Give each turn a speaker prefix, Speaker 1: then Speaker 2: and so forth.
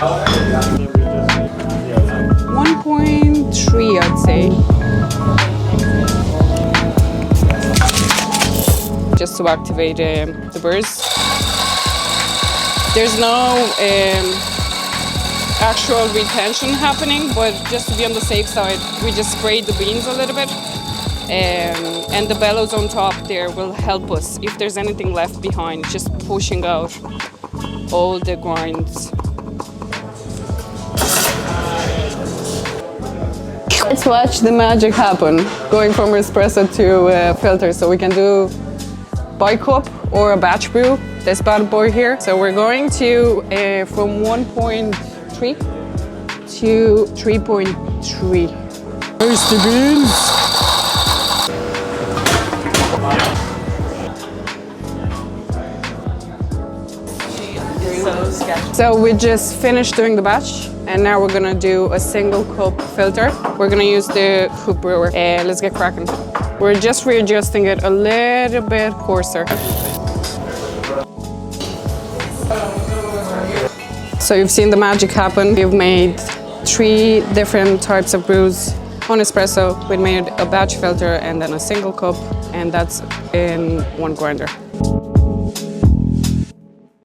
Speaker 1: 1.3, I'd say. Just to activate the burrs. There's no actual retention happening, but just to be on the safe side, we just sprayed the beans a little bit. And the bellows on top there will help us if there's anything left behind, just pushing out all the grinds. Let's watch the magic happen, going from espresso to filter. So we can do bicup or a batch brew, this bad boy here. So we're going to from 1.3 to 3.3. There's the beans. So we just finished doing the batch, and now we're gonna do a single cup filter. We're gonna use the Hoop brewer. Let's get cracking. We're just readjusting it a little bit coarser. So you've seen the magic happen. We've made 3 different types of brews. On espresso, we made a batch filter and then a single cup, and that's in one grinder.